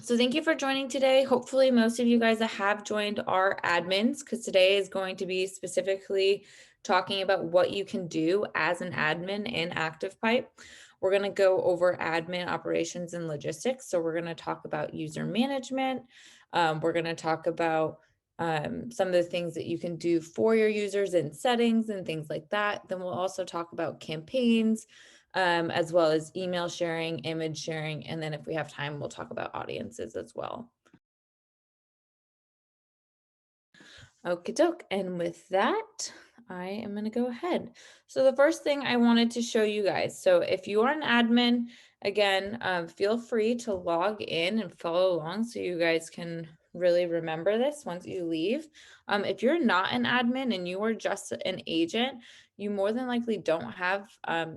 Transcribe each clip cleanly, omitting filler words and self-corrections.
So thank you for joining today. Hopefully most of you guys that have joined are admins, because today is going to be specifically talking about what you can do as an admin in ActivePipe. We're going to go over admin operations and logistics. So we're going to talk about user management. We're going to talk about some of the things that you can do for your users in settings and things like that. Then we'll also talk about campaigns, as well as email sharing, image sharing, and then if we have time, we'll talk about audiences as well. Okie doke, and with that, I am going to go ahead. So the first thing I wanted to show you guys, so if you are an admin, again, feel free to log in and follow along so you guys can really remember this once you leave. If you're not an admin and you are just an agent, you more than likely don't have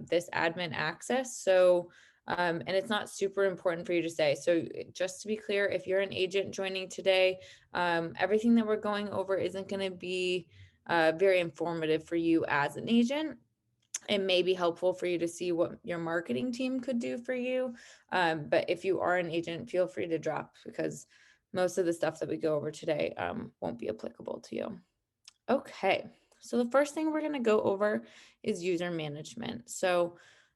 this admin access. So and it's not super important for you to say. So just to be clear, if you're an agent joining today, everything that we're going over isn't going to be very informative for you as an agent. It may be helpful for you to see what your marketing team could do for you. But if you are an agent, feel free to drop, because most of the stuff that we go over today won't be applicable to you. Okay, so the first thing we're going to go over is user management. So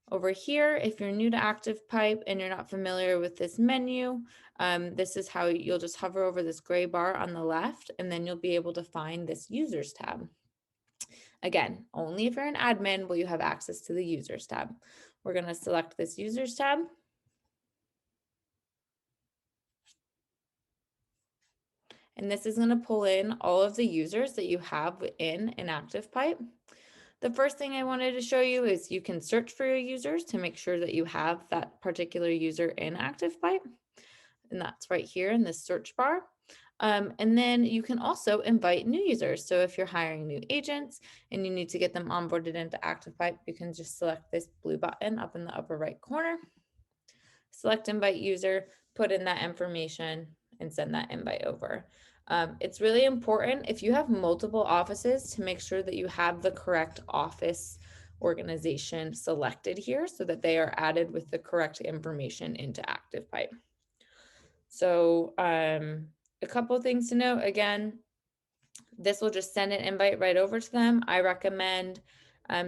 over here, if you're new to ActivePipe and you're not familiar with this menu, this is how you'll just hover over this gray bar on the left, and then you'll be able to find this users tab. Again, only if you're an admin will you have access to the users tab. We're going to select this users tab. And this is going to pull in all of the users that you have within an ActivePipe. The first thing I wanted to show you is you can search for your users to make sure that you have that particular user in ActivePipe. And that's right here in this search bar. And then you can also invite new users. So if you're hiring new agents and you need to get them onboarded into ActivePipe, you can just select this blue button up in the upper right corner, select invite user, put in that information, and send that invite over. It's really important if you have multiple offices to make sure that you have the correct office organization selected here so that they are added with the correct information into ActivePipe. So a couple things to note. Again, this will just send an invite right over to them. I recommend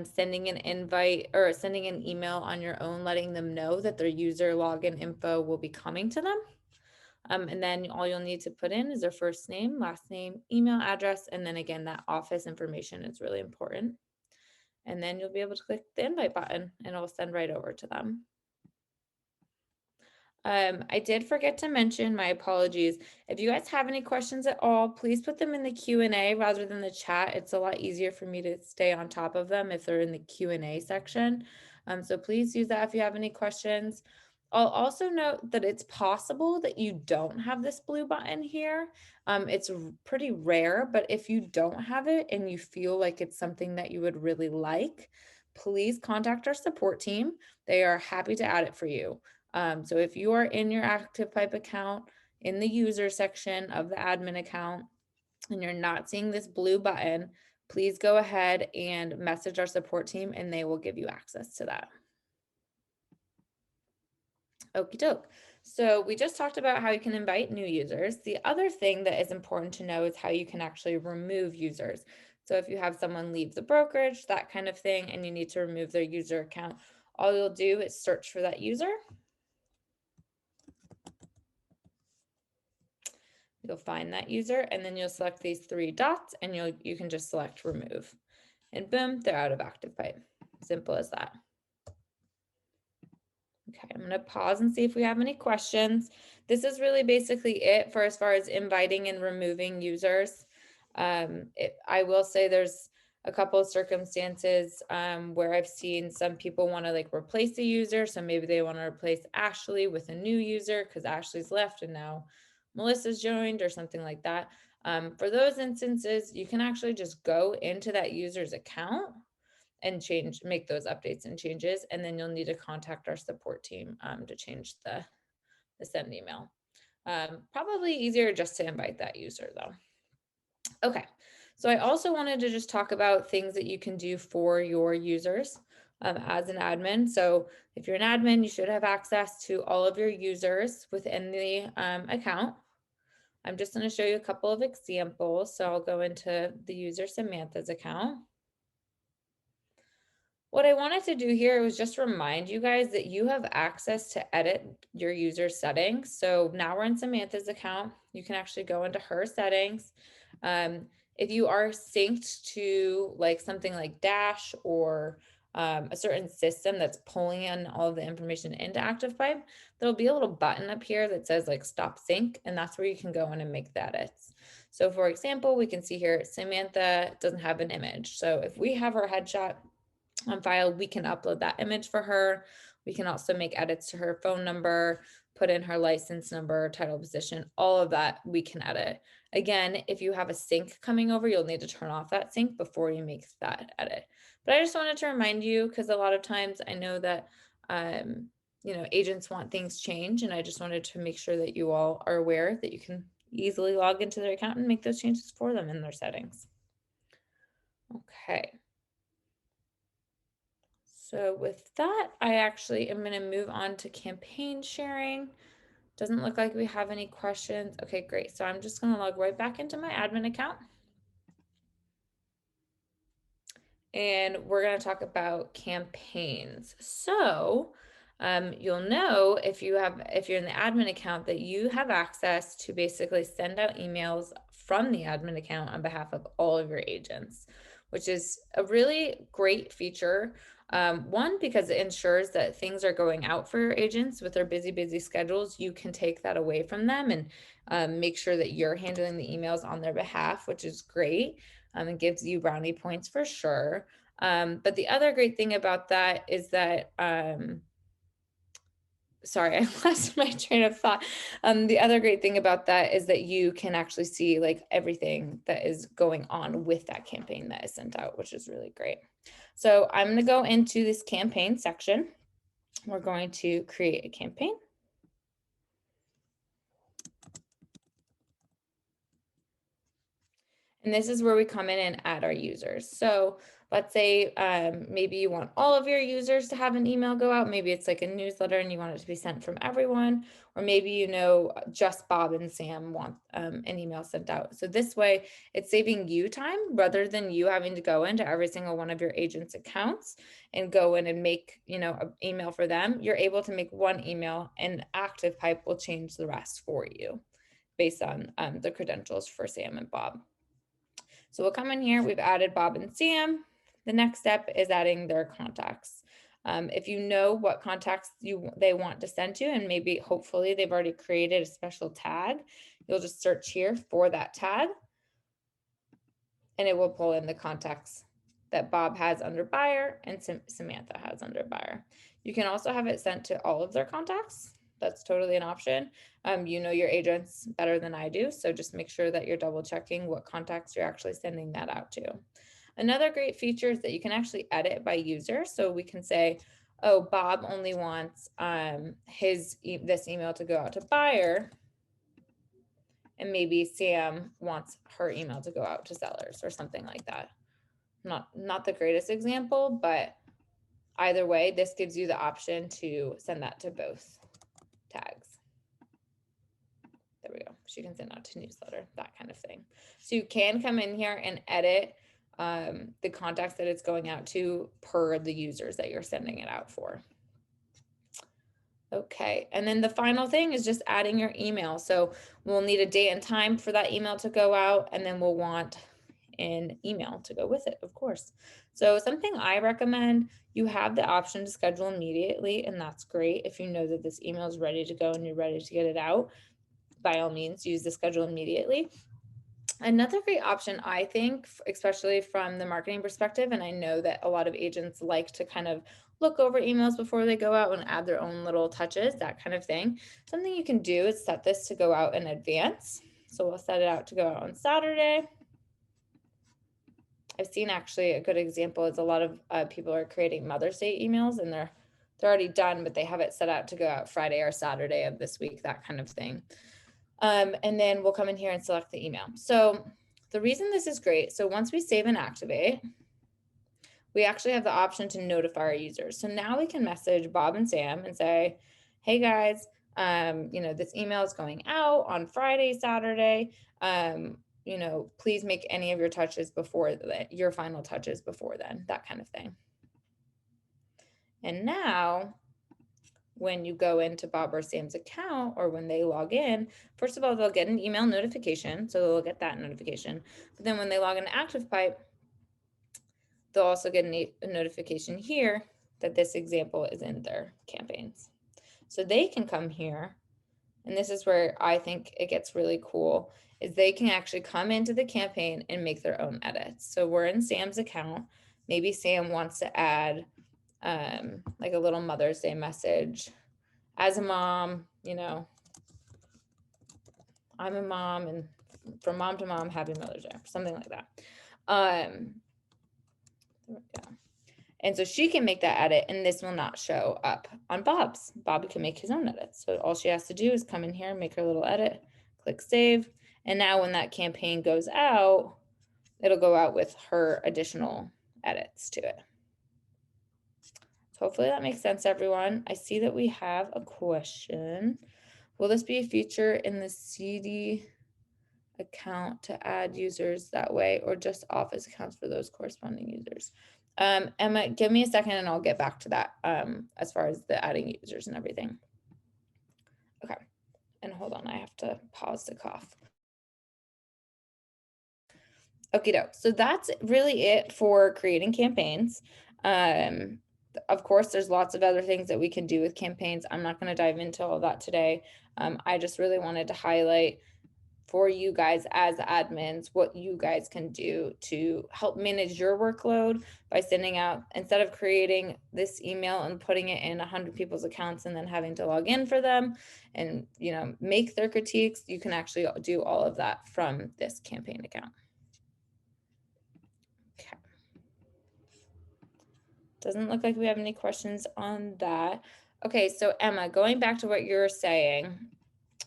sending an invite or sending an email on your own, letting them know that their user login info will be coming to them. And then all you'll need to put in is their first name, last name, email address, and then again, that office information is really important. And then you'll be able to click the invite button and it will send right over to them. I did forget to mention, my apologies. If you guys have any questions at all, please put them in the Q&A rather than the chat. It's a lot easier for me to stay on top of them if they're in the Q&A section. So please use that if you have any questions. I'll also note that it's possible that you don't have this blue button here. It's pretty rare, but if you don't have it and you feel like it's something that you would really like, please contact our support team. They are happy to add it for you. So if you are in your ActivePipe account in the user section of the admin account and you're not seeing this blue button, please go ahead and message our support team and they will give you access to that. Okie doke. So we just talked about how you can invite new users. The other thing that is important to know is how you can actually remove users. So if you have someone leave the brokerage, that kind of thing, and you need to remove their user account, all you'll do is search for that user. You'll find that user and then you'll select these three dots and you can just select remove. And boom, they're out of ActivePipe. Simple as that. Okay, I'm going to pause and see if we have any questions. This is really basically it for as far as inviting and removing users. I will say there's a couple of circumstances where I've seen some people want to like replace a user. So maybe they want to replace Ashley with a new user because Ashley's left and now Melissa's joined or something like that. For those instances, you can actually just go into that user's account and make those updates and changes, and then you'll need to contact our support team to change the send email. Probably easier just to invite that user though. Okay, so I also wanted to just talk about things that you can do for your users. as an admin. So if you're an admin, you should have access to all of your users within the account. I'm just going to show you a couple of examples. So I'll go into the user Samantha's account. What I wanted to do here was just remind you guys that you have access to edit your user settings. So now we're in Samantha's account. You can actually go into her settings. If you are synced to like something like Dash or a certain system that's pulling in all of the information into ActivePipe, there'll be a little button up here that says like stop sync, and that's where you can go in and make the edits. So for example, we can see here Samantha doesn't have an image. So if we have her headshot on file, we can upload that image for her. We can also make edits to her phone number, put in her license number, title position, all of that we can edit. Again, if you have a sync coming over, you'll need to turn off that sync before you make that edit. But I just wanted to remind you, because a lot of times I know that agents want things changed, and I just wanted to make sure that you all are aware that you can easily log into their account and make those changes for them in their settings. Okay. So with that, I actually am going to move on to campaign sharing. Doesn't look like we have any questions. Okay, great. So I'm just going to log right back into my admin account. And we're going to talk about campaigns. So you'll know if you're in the admin account that you have access to basically send out emails from the admin account on behalf of all of your agents, which is a really great feature. One, because it ensures that things are going out for your agents with their busy schedules. You can take that away from them and make sure that you're handling the emails on their behalf, which is great. It gives you brownie points for sure. But the other great thing about that is that, sorry, I lost my train of thought. The other great thing about that is that you can actually see like everything that is going on with that campaign that is sent out, which is really great. So I'm going to go into this campaign section. We're going to create a campaign. And this is where we come in and add our users. So let's say maybe you want all of your users to have an email go out. Maybe it's like a newsletter and you want it to be sent from everyone. Or maybe just Bob and Sam want an email sent out. So this way it's saving you time rather than you having to go into every single one of your agents' accounts and go in and make an email for them. You're able to make one email and ActivePipe will change the rest for you based on the credentials for Sam and Bob. So we'll come in here, we've added Bob and Sam. The next step is adding their contacts. If you know what contacts they want to send to, and maybe hopefully they've already created a special tag, you'll just search here for that tag and it will pull in the contacts that Bob has under buyer and Samantha has under buyer. You can also have it sent to all of their contacts. That's totally an option. You know your agents better than I do, so just make sure that you're double checking what contacts you're actually sending that out to. Another great feature is that you can actually edit by user. So we can say, oh, Bob only wants this email to go out to buyer, and maybe Sam wants her email to go out to sellers or something like that. Not the greatest example, but either way, this gives you the option to send that to both tags. There we go. She can send out to newsletter, that kind of thing. So you can come in here and edit the contacts that it's going out to per the users that you're sending it out for. Okay, and then the final thing is just adding your email. So we'll need a date and time for that email to go out, and then we'll want an email to go with it, of course. So something I recommend, you have the option to schedule immediately, and that's great. If you know that this email is ready to go and you're ready to get it out, by all means, use the schedule immediately. Another great option, I think, especially from the marketing perspective, and I know that a lot of agents like to kind of look over emails before they go out and add their own little touches, that kind of thing. Something you can do is set this to go out in advance. So we'll set it out to go out on Saturday. I've seen actually a good example is a lot of people are creating Mother's Day emails and they're already done, but they have it set out to go out Friday or Saturday of this week, that kind of thing. And then we'll come in here and select the email. So the reason this is great, so once we save and activate, we actually have the option to notify our users. So now we can message Bob and Sam and say, hey guys, this email is going out on Friday, Saturday. Please make any of your touches before your final touches before then, that kind of thing. And now when you go into Bob or Sam's account, or when they log in, first of all, they'll get an email notification. So they'll get that notification. But then when they log into ActivePipe, they'll also get a notification here that this example is in their campaigns. So they can come here, and this is where I think it gets really cool, is they can actually come into the campaign and make their own edits. So we're in Sam's account. Maybe Sam wants to add like a little Mother's Day message. As a mom, I'm a mom, and from mom to mom, happy Mother's Day, something like that. There we go. And so she can make that edit, and this will not show up on Bob's. Bob can make his own edits. So all she has to do is come in here, make her little edit, click save. And now when that campaign goes out, it'll go out with her additional edits to it. So hopefully that makes sense, everyone. I see that we have a question. Will this be a feature in the CD account to add users that way, or just Office accounts for those corresponding users? Emma, give me a second and I'll get back to that as far as the adding users and everything. Okay, and hold on, I have to pause to cough. Okay, doke. So that's really it for creating campaigns. Of course, there's lots of other things that we can do with campaigns. I'm not going to dive into all that today. I just really wanted to highlight for you guys as admins what you guys can do to help manage your workload by sending out, instead of creating this email and putting it in 100 people's accounts and then having to log in for them and make their critiques, you can actually do all of that from this campaign account. Okay. Doesn't look like we have any questions on that. Okay, so Emma, going back to what you were saying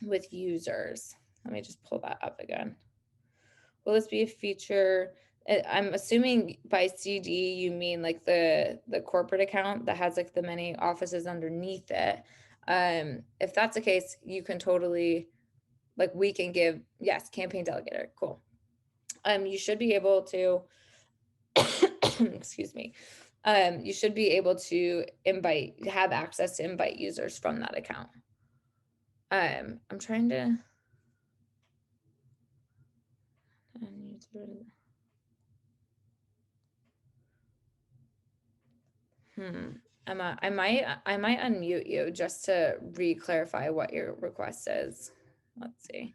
with users, let me just pull that up again. Will this be a feature? I'm assuming by CD you mean like the corporate account that has like the many offices underneath it. If that's the case, you can totally, like, we can give, yes, campaign delegator, cool. You should be able to, excuse me. You should be able to have access to invite users from that account. I'm trying to. Emma, I might unmute you just to re-clarify what your request is. Let's see.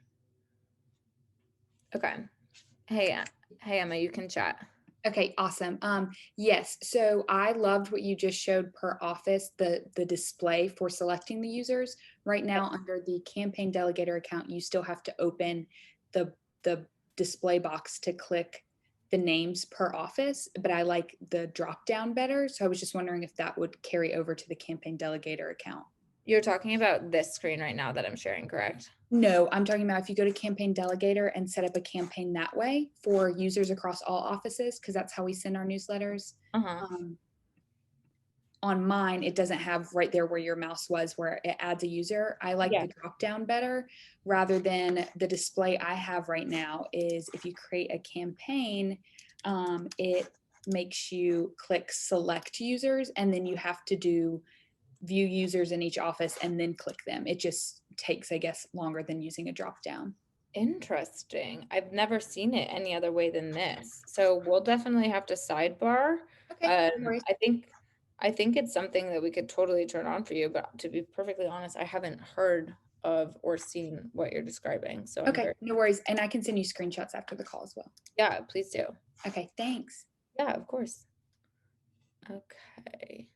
Okay. Hey Emma, you can chat. Okay, awesome. Yes, so I loved what you just showed per office, the display for selecting the users. Right now, under the campaign delegator account, you still have to open the display box to click the names per office, but I like the drop down better. So I was just wondering if that would carry over to the campaign delegator account. You're talking about this screen right now that I'm sharing, correct? No, I'm talking about if you go to campaign delegator and set up a campaign that way for users across all offices, because that's how we send our newsletters. On mine, it doesn't have right there where your mouse was where it adds a user. I like the drop down better rather than the display I have right now is if you create a campaign, it makes you click select users and then you have to do view users in each office and then click them. It just takes, I guess, longer than using a drop down. Interesting. I've never seen it any other way than this. So we'll definitely have to sidebar. Okay, no worries. I think it's something that we could totally turn on for you, but to be perfectly honest, I haven't heard of or seen what you're describing. So okay, no worries. And I can send you screenshots after the call as well. Yeah, please do. Okay, thanks. Yeah, of course. Okay.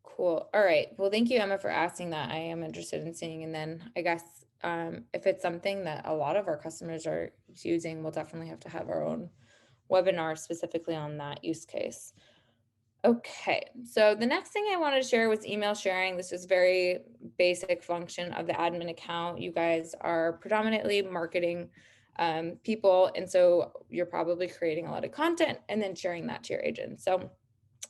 Cool. All right. Well, thank you, Emma, for asking that. I am interested in seeing. And then I guess if it's something that a lot of our customers are using, we'll definitely have to have our own webinar specifically on that use case. Okay, so the next thing I wanted to share was email sharing. This is very basic function of the admin account. You guys are predominantly marketing people. And so you're probably creating a lot of content and then sharing that to your agents. So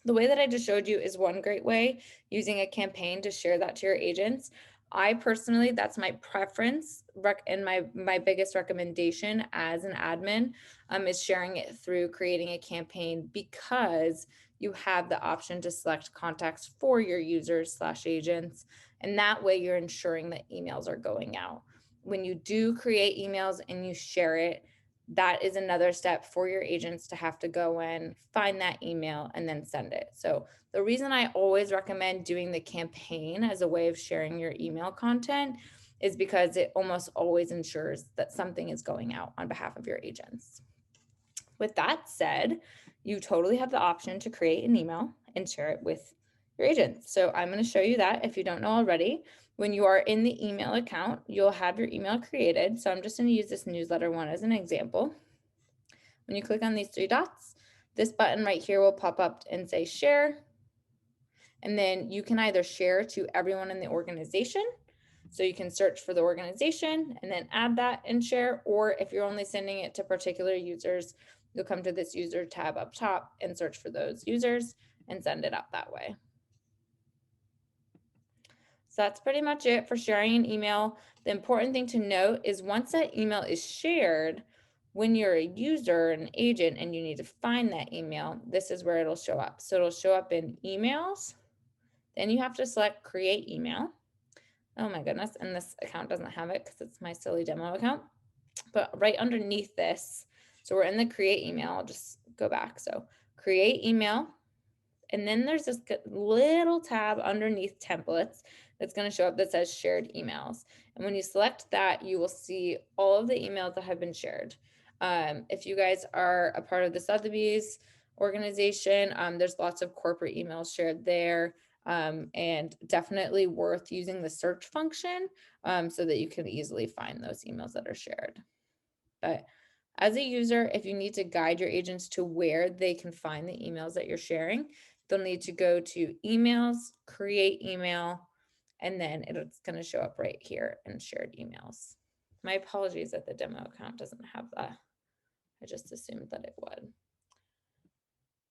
the way that I just showed you is one great way, using a campaign to share that to your agents. I personally, that's my preference and my biggest recommendation as an admin, is sharing it through creating a campaign, because you have the option to select contacts for your users slash agents. And that way you're ensuring that emails are going out. When you do create emails and you share it, that is another step for your agents to have to go in, find that email, and then send it. So the reason I always recommend doing the campaign as a way of sharing your email content is because it almost always ensures that something is going out on behalf of your agents. With that said, you totally have the option to create an email and share it with your agents. So I'm going to show you that if you don't know already. When you are in the email account, you'll have your email created. So I'm just going to use this newsletter one as an example. When you click on these three dots, this button right here will pop up and say share. And then you can either share to everyone in the organization. So you can search for the organization and then add that and share. Or if you're only sending it to particular users, you'll come to this user tab up top and search for those users and send it out that way. So that's pretty much it for sharing an email. The important thing to note is once that email is shared, when you're a user, an agent, and you need to find that email, this is where it'll show up. So it'll show up in emails. Then you have to select create email. Oh my goodness. And this account doesn't have it because it's my silly demo account. But right underneath this, so we're in the create email. I'll just go back. So create email. And then there's this little tab underneath templates that's going to show up that says shared emails. And when you select that, you will see all of the emails that have been shared. If you guys are a part of the Sotheby's organization, there's lots of corporate emails shared there, and definitely worth using the search function so that you can easily find those emails that are shared. But as a user, if you need to guide your agents to where they can find the emails that you're sharing, they'll need to go to emails, create email, and then it's going to show up right here in shared emails. My apologies that the demo account doesn't have that. I just assumed that it would.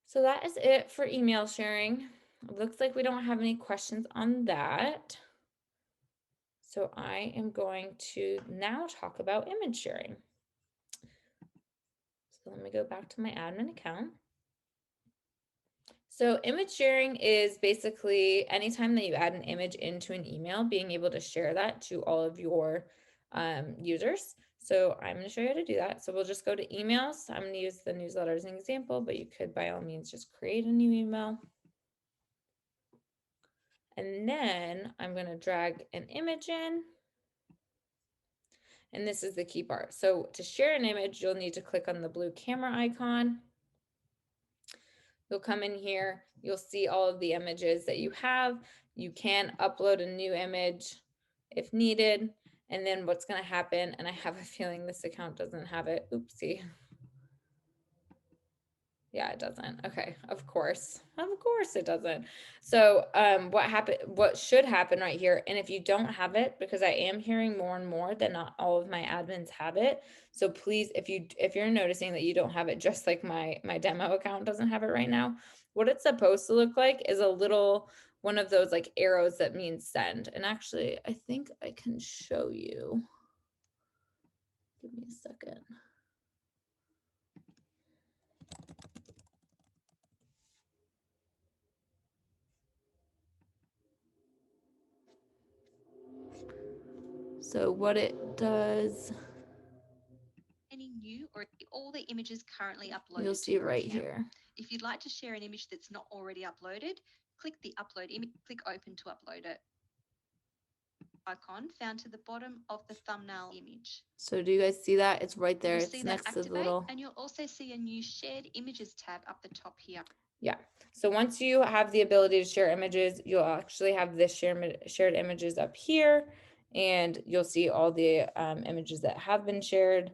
So that is it for email sharing. It looks like we don't have any questions on that. So I am going to now talk about image sharing. So let me go back to my admin account. So image sharing is basically anytime that you add an image into an email, being able to share that to all of your users. So I'm going to show you how to do that. So we'll just go to emails. I'm going to use the newsletter as an example, but you could by all means just create a new email. And then I'm going to drag an image in. And this is the key part. So to share an image, you'll need to click on the blue camera icon. You'll come in here, you'll see all of the images that you have. You can upload a new image if needed. And then what's going to happen, and I have a feeling this account doesn't have it. Oopsie. Yeah, it doesn't. Okay, of course it doesn't. So what should happen right here, and if you don't have it, because I am hearing more and more that not all of my admins have it. So please, if you're noticing that you don't have it, just like my demo account doesn't have it right now, what it's supposed to look like is a little one of those like arrows that means send. And actually, I think I can show you. Give me a second. So what it does, any new or all the images currently uploaded. You'll see right here. If you'd like to share an image that's not already uploaded, click the upload image, click open to upload it icon found to the bottom of the thumbnail image. So do you guys see that? It's right there. You'll It's see next that to the little. and you'll also see a new shared images tab up the top here. Yeah. So once you have the ability to share images, you'll actually have this shared images up here, and you'll see all the images that have been shared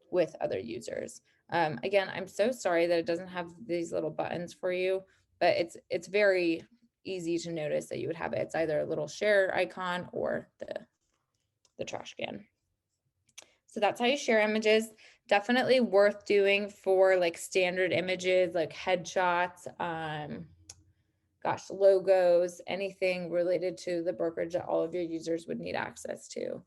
with other users. Again, I'm so sorry that it doesn't have these little buttons for you, but it's very easy to notice that you would have it. It's either a little share icon or the trash can. So that's how you share images. Definitely worth doing for like standard images like headshots, logos, anything related to the brokerage that all of your users would need access to.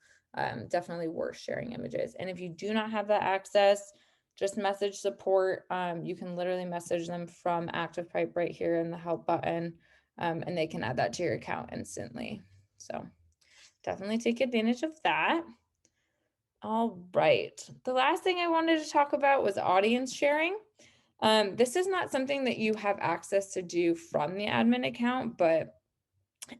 Definitely worth sharing images. And if you do not have that access, just message support. You can literally message them from ActivePipe right here in the help button, and they can add that to your account instantly. So definitely take advantage of that. All right. The last thing I wanted to talk about was audience sharing. This is not something that you have access to do from the admin account, but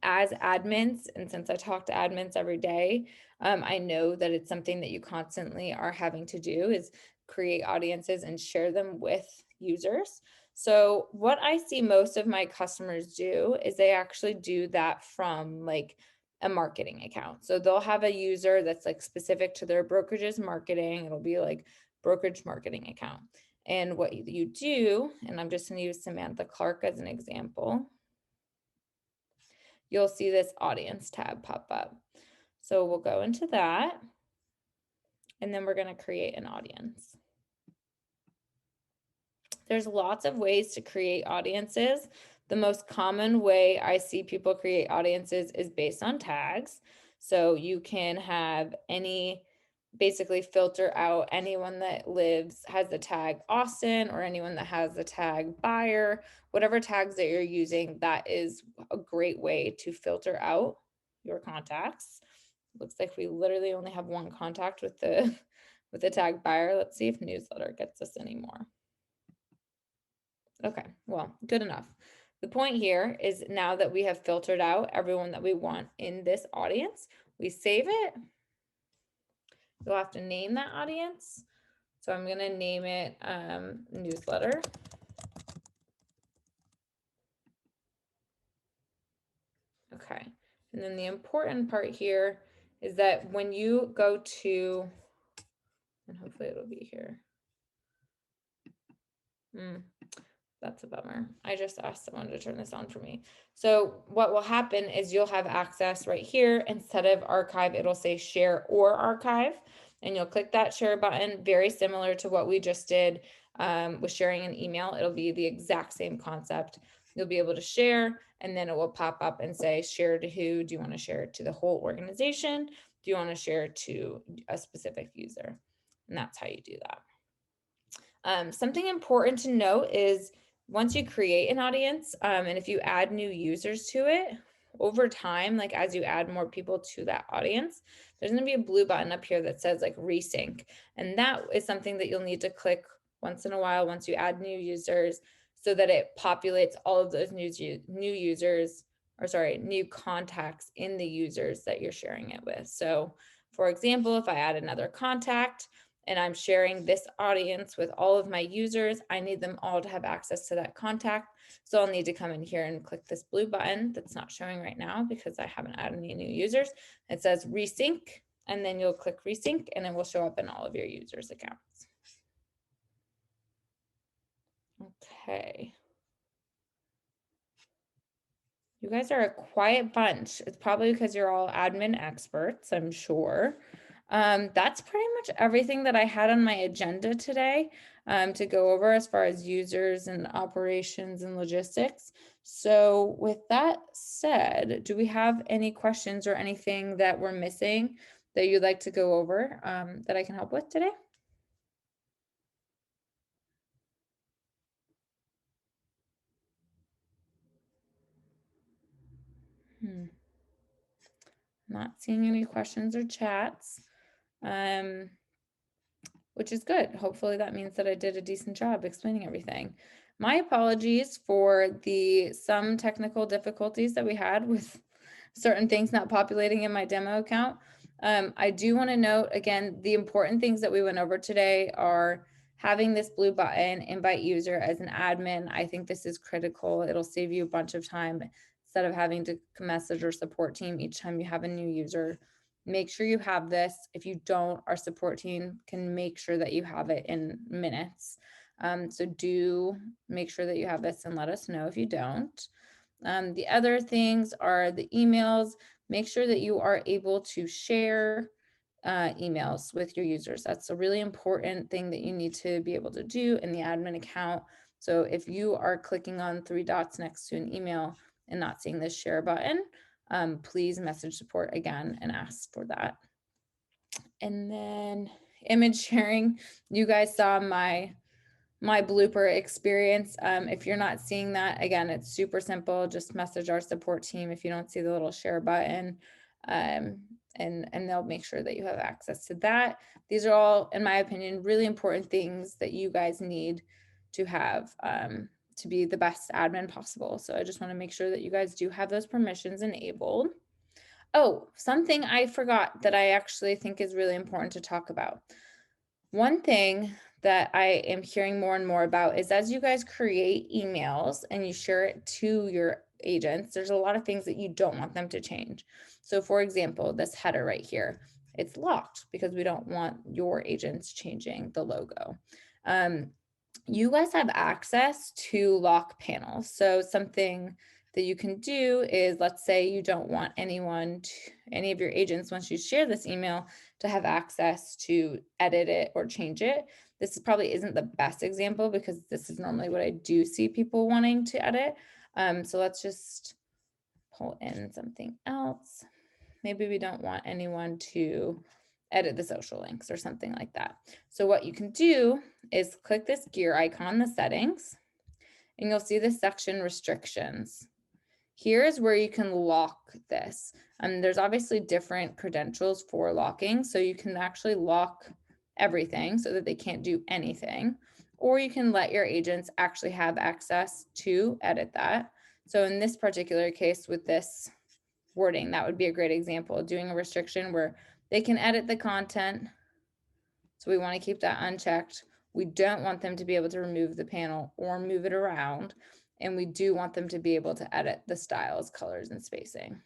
as admins, and since I talk to admins every day, I know that it's something that you constantly are having to do is create audiences and share them with users. So what I see most of my customers do is they actually do that from like a marketing account. So they'll have a user that's like specific to their brokerage's marketing. It'll be like brokerage marketing account. And what you do, and I'm just going to use Samantha Clark as an example, you'll see this audience tab pop up. So we'll go into that, and then we're going to create an audience. There's lots of ways to create audiences. The most common way I see people create audiences is based on tags. So you can have basically filter out anyone that has the tag Austin or anyone that has the tag buyer, whatever tags that you're using, that is a great way to filter out your contacts. Looks like we literally only have one contact with the with the tag buyer. Let's see if newsletter gets us any more. Okay, well, good enough. The point here is now that we have filtered out everyone that we want in this audience, we save it. You'll have to name that audience. So I'm going to name it newsletter. Okay, and then the important part here is that when you go to, and hopefully it'll be here. That's a bummer. I just asked someone to turn this on for me. So what will happen is you'll have access right here. Instead of archive, it'll say share or archive. And you'll click that share button, very similar to what we just did with sharing an email. It'll be the exact same concept. You'll be able to share, and then it will pop up and say, share to who? Do you want to share it to the whole organization? Do you want to share it to a specific user? And that's how you do that. Something important to note is once you create an audience, and if you add new users to it, over time, like as you add more people to that audience, there's going to be a blue button up here that says like resync. And that is something that you'll need to click once in a while once you add new users so that it populates all of those new contacts in the users that you're sharing it with. So for example, if I add another contact, and I'm sharing this audience with all of my users, I need them all to have access to that contact. So I'll need to come in here and click this blue button that's not showing right now because I haven't added any new users. It says resync, and then you'll click resync and it will show up in all of your users' accounts. Okay. You guys are a quiet bunch. It's probably because you're all admin experts, I'm sure. That's pretty much everything that I had on my agenda today to go over as far as users and operations and logistics. So with that said, do we have any questions or anything that we're missing that you'd like to go over that I can help with today? Not seeing any questions or chats. Which is good. Hopefully that means that I did a decent job explaining everything. My apologies for some technical difficulties that we had with certain things not populating in my demo account. I do want to note again, the important things that we went over today are having this blue button, invite user as an admin. I think this is critical. It'll save you a bunch of time instead of having to message or support team each time you have a new user. Make sure you have this. If you don't, our support team can make sure that you have it in minutes. So do make sure that you have this and let us know if you don't. The other things are the emails. Make sure that you are able to share emails with your users. That's a really important thing that you need to be able to do in the admin account. So if you are clicking on 3 dots next to an email and not seeing this share button, please message support again and ask for that. And then image sharing, you guys saw my blooper experience. If you're not seeing that, again, it's super simple. Just message our support team if you don't see the little share button, and they'll make sure that you have access to that. These are all, in my opinion, really important things that you guys need to have to be the best admin possible. So I just want to make sure that you guys do have those permissions enabled. Oh, something I forgot that I actually think is really important to talk about. One thing that I am hearing more and more about is as you guys create emails and you share it to your agents, there's a lot of things that you don't want them to change. So for example, this header right here, it's locked because we don't want your agents changing the logo. You guys have access to lock panels. So something that you can do is, let's say you don't want anyone, any of your agents, once you share this email, to have access to edit it or change it. This probably isn't the best example because this is normally what I do see people wanting to edit. So let's just pull in something else. Maybe we don't want anyone to edit the social links or something like that. So what you can do is click this gear icon, the settings, and you'll see the section restrictions. Here's where you can lock this. There's obviously different credentials for locking, so you can actually lock everything so that they can't do anything, or you can let your agents actually have access to edit that. So in this particular case with this wording, that would be a great example of doing a restriction where they can edit the content. So we want to keep that unchecked. We don't want them to be able to remove the panel or move it around. And we do want them to be able to edit the styles, colors, and spacing.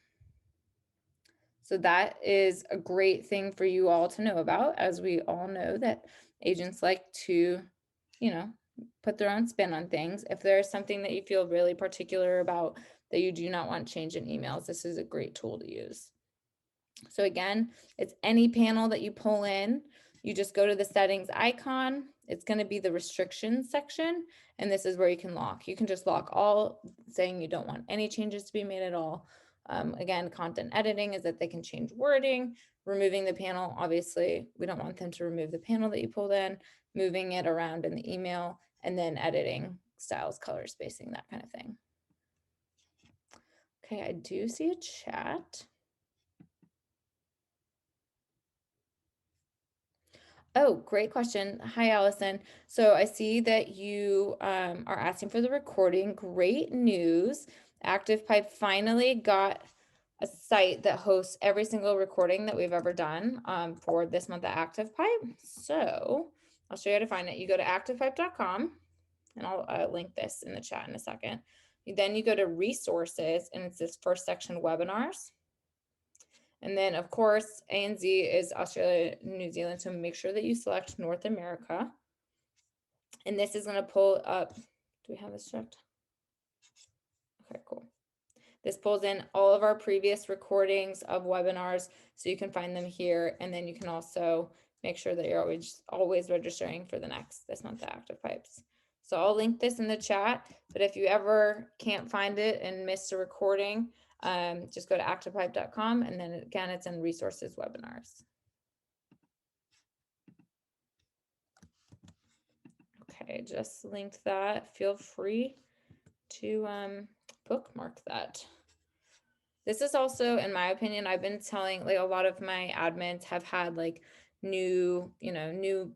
So that is a great thing for you all to know about, as we all know that agents like to, put their own spin on things. If there's something that you feel really particular about that you do not want changed in emails, this is a great tool to use. So again, it's any panel that you pull in, you just go to the settings icon. It's going to be the restrictions section, and this is where you can lock. You can just lock all, saying you don't want any changes to be made at all. Again, content editing is that they can change wording. Removing the panel, obviously, we don't want them to remove the panel that you pulled in, moving it around in the email, and then editing styles, color, spacing, that kind of thing. Okay, I do see a chat. Oh, great question. Hi, Allison. So I see that you are asking for the recording. Great news. ActivePipe finally got a site that hosts every single recording that we've ever done for this month at ActivePipe. So I'll show you how to find it. You go to activepipe.com, and I'll link this in the chat in a second. Then you go to resources, and it's this first section, webinars. And then of course, ANZ is Australia, New Zealand. So make sure that you select North America. And this is going to pull up, do we have this checked? Okay, cool. This pulls in all of our previous recordings of webinars, so you can find them here. And then you can also make sure that you're always registering for this month of ActivePipes. So I'll link this in the chat, but if you ever can't find it and miss a recording, just go to activepipe.com, and then again, it's in resources webinars. Okay, just linked that. Feel free to bookmark that. This is also, in my opinion, I've been telling, like, a lot of my admins have had like new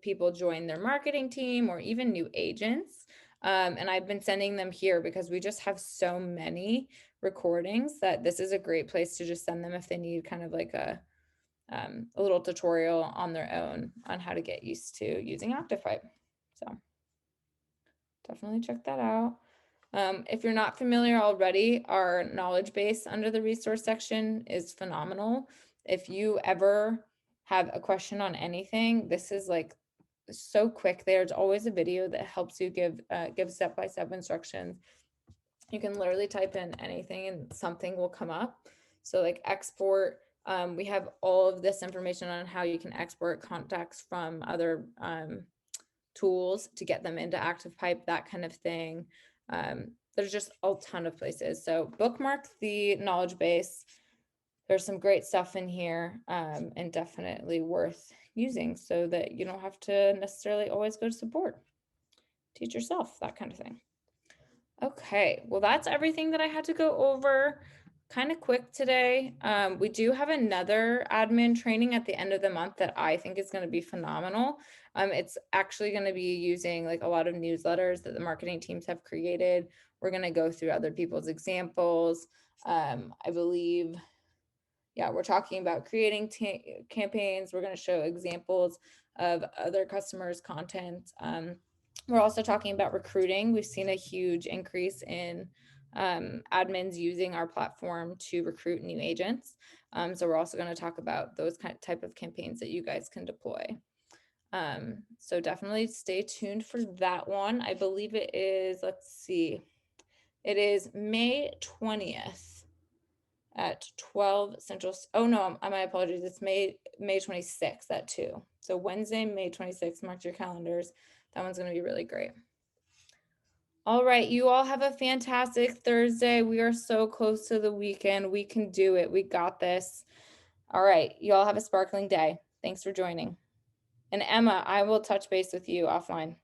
people join their marketing team, or even new agents. And I've been sending them here because we just have so many recordings that this is a great place to just send them if they need kind of like a little tutorial on their own on how to get used to using ActivePipe. So definitely check that out. If you're not familiar already, our knowledge base under the resource section is phenomenal. If you ever have a question on anything, this is like so quick. There's always a video that helps you give step-by-step instructions. You can literally type in anything and something will come up. So like export We have all of this information on how you can export contacts from other tools to get them into ActivePipe, that kind of thing. There's just a ton of places. So bookmark the knowledge base. There's some great stuff in here, and definitely worth using so that you don't have to necessarily always go to support. Teach yourself, that kind of thing. Okay, well, that's everything that I had to go over. Kind of quick today. We do have another admin training at the end of the month that I think is going to be phenomenal. It's actually going to be using like a lot of newsletters that the marketing teams have created. We're going to go through other people's examples. I believe, yeah, we're talking about creating campaigns. We're going to show examples of other customers' content. We're also talking about recruiting. We've seen a huge increase in admins using our platform to recruit new agents. So we're also going to talk about those type of campaigns that you guys can deploy. So definitely stay tuned for that one. I believe it is, let's see, it is May 20th at 12 Central. Oh no, my apologies. It's May 26th at 2. So Wednesday, May 26th, mark your calendars. That one's going to be really great. All right, you all have a fantastic Thursday. We are so close to the weekend. We can do it. We got this. All right, you all have a sparkling day. Thanks for joining. And Emma, I will touch base with you offline.